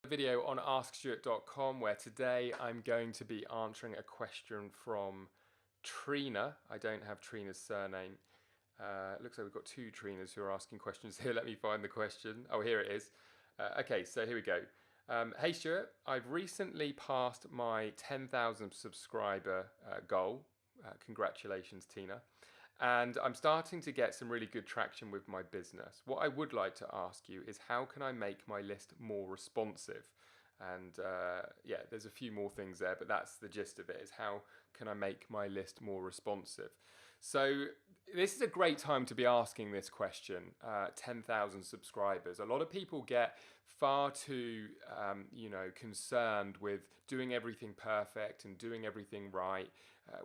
Video on askstuart.com where today I'm going to be answering a question from Trina. I don't have Trina's surname. It looks like we've got two Trinas who are asking questions here. Let me find the question. Oh, here it is. Okay, so here we go. Hey Stuart, I've recently passed my 10,000 subscriber goal. Congratulations, Tina. And I'm starting to get some really good traction with my business. What I would like to ask you is how can I make my list more responsive? And yeah, there's a few more things there, but that's the gist of it, is how can I make my list more responsive? So this is a great time to be asking this question. 10,000 subscribers. A lot of people get far too, concerned with doing everything perfect and doing everything right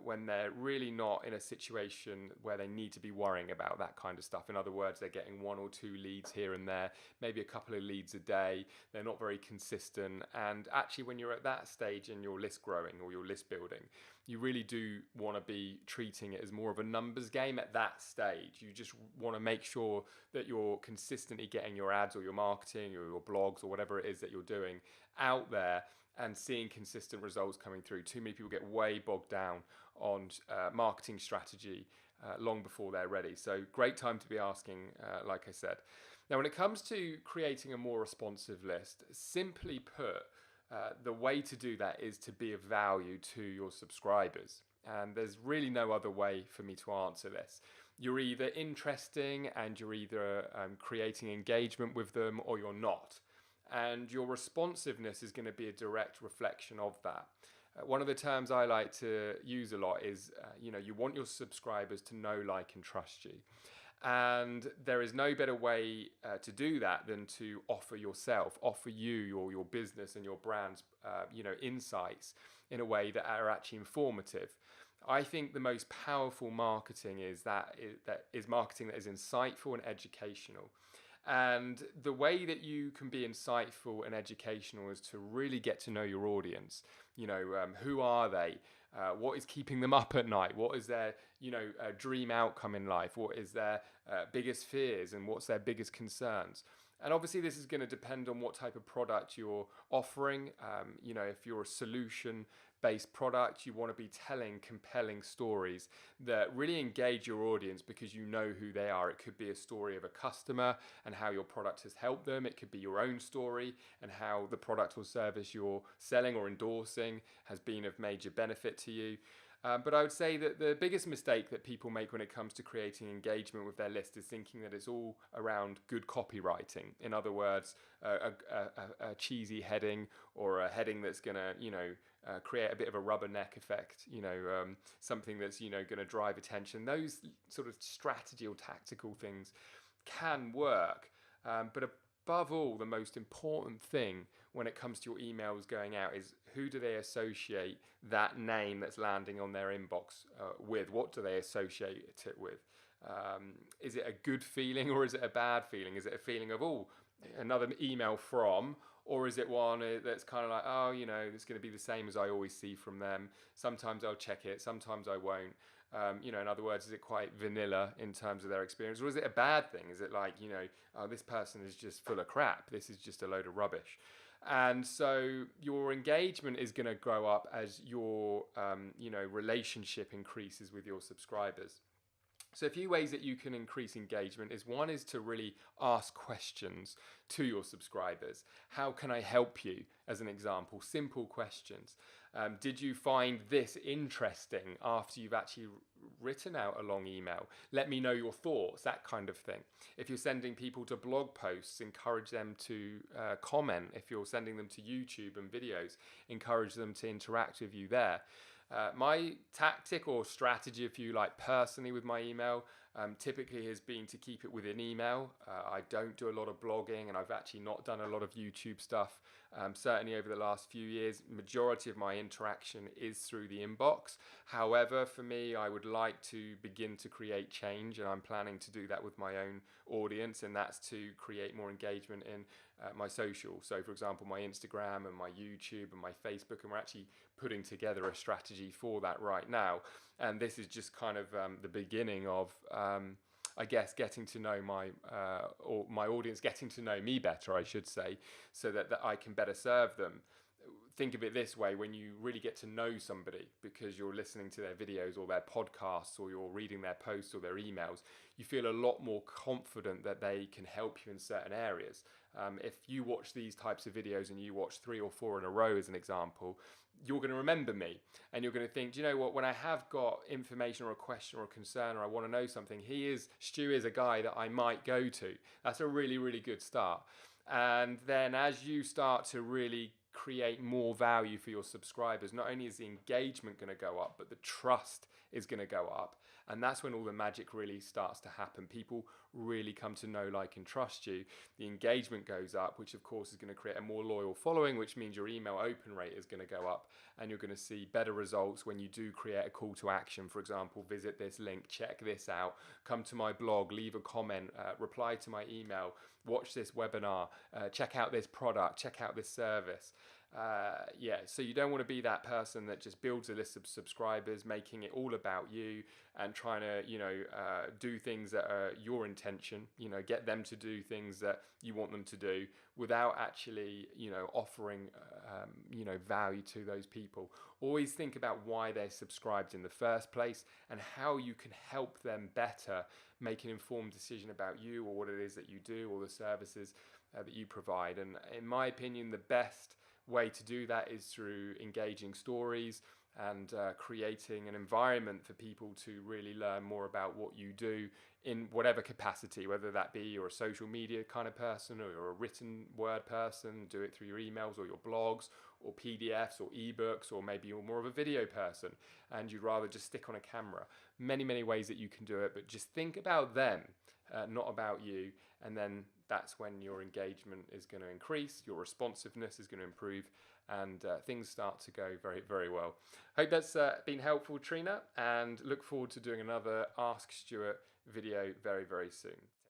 when they're really not in a situation where they need to be worrying about that kind of stuff. In other words, they're getting one or two leads here and there, maybe a couple of leads a day. They're not very consistent. And actually, when you're at that stage in your list growing or your list building, you really do want to be treating it as more of a numbers game at that stage. You just want to make sure that you're consistently getting your ads or your marketing or your blogs or whatever it is that you're doing out there and seeing consistent results coming through. Too many people get way bogged down on marketing strategy long before they're ready. So great time to be asking, like I said. Now, when it comes to creating a more responsive list, simply put, the way to do that is to be of value to your subscribers. And there's really no other way for me to answer this. You're either interesting and you're either creating engagement with them or you're not. And your responsiveness is going to be a direct reflection of that. One of the terms I like to use a lot is, you want your subscribers to know, like, and trust you. And there is no better way to do that than to offer yourself, offer you, your business and your brand's, insights in a way that are actually informative. I think the most powerful marketing is marketing that is insightful and educational. And the way that you can be insightful and educational is to really get to know your audience. Who are they? What is keeping them up at night? What is their, dream outcome in life? What is their biggest fears and what's their biggest concerns? And obviously this is going to depend on what type of product you're offering. If you're a solution-based product, you want to be telling compelling stories that really engage your audience because you know who they are. It could be a story of a customer and how your product has helped them. It could be your own story and how the product or service you're selling or endorsing has been of major benefit to you. But I would say that the biggest mistake that people make when it comes to creating engagement with their list is thinking that it's all around good copywriting. In other words, a cheesy heading or a heading that's going to, create a bit of a rubberneck effect, something that's, going to drive attention. Those sort of strategy or tactical things can work. But above all, the most important thing when it comes to your emails going out is who do they associate that name that's landing on their inbox with? What do they associate it with? Is it a good feeling or is it a bad feeling? Is it a feeling of, another email from, or is it one that's kind of like, it's going to be the same as I always see from them. Sometimes I'll check it, sometimes I won't. In other words, is it quite vanilla in terms of their experience, or is it a bad thing? Is it like, this person is just full of crap. This is just a load of rubbish. And so your engagement is going to grow up as your, relationship increases with your subscribers. So a few ways that you can increase engagement is one is to really ask questions to your subscribers. How can I help you? As an example, simple questions. Did you find this interesting after you've actually written out a long email? Let me know your thoughts, that kind of thing. If you're sending people to blog posts, encourage them to comment. If you're sending them to YouTube and videos, encourage them to interact with you there. My tactic or strategy, if you like, personally with my email, typically has been to keep it within email. I don't do a lot of blogging and I've actually not done a lot of YouTube stuff. Certainly over the last few years, majority of my interaction is through the inbox. However, for me, I would like to begin to create change, and I'm planning to do that with my own audience, and that's to create more engagement in my social. So for example, my Instagram and my YouTube and my Facebook, and we're actually putting together a strategy for that right now. And this is just kind of the beginning of I guess, getting to know or my audience getting to know me better, I should say, so that I can better serve them. Think of it this way: when you really get to know somebody because you're listening to their videos or their podcasts or you're reading their posts or their emails, you feel a lot more confident that they can help you in certain areas. If you watch these types of videos and you watch 3 or 4 in a row as an example, you're going to remember me and you're going to think, do you know what, when I have got information or a question or a concern or I want to know something, Stu is a guy that I might go to. That's a really, really good start. And then as you start to really create more value for your subscribers, not only is the engagement going to go up, but the trust is going to go up. And that's when all the magic really starts to happen. People really come to know, like, and trust you. The engagement goes up, which of course is going to create a more loyal following, which means your email open rate is going to go up, and you're going to see better results when you do create a call to action. For example, visit this link, check this out, come to my blog, leave a comment, reply to my email, watch this webinar, check out this product, check out this service. So you don't want to be that person that just builds a list of subscribers, making it all about you and trying to, do things that are your intention, get them to do things that you want them to do without actually, offering, value to those people. Always think about why they're subscribed in the first place and how you can help them better make an informed decision about you or what it is that you do or the services that you provide. And in my opinion, the best way to do that is through engaging stories and creating an environment for people to really learn more about what you do in whatever capacity, whether that be you're a social media kind of person or you're a written word person, do it through your emails or your blogs or PDFs or ebooks, or maybe you're more of a video person and you'd rather just stick on a camera. Many, many ways that you can do it, but just think about them, not about you, and then that's when your engagement is going to increase, your responsiveness is going to improve, and things start to go very, very well. Hope that's been helpful, Trina, and look forward to doing another Ask Stuart video very, very soon.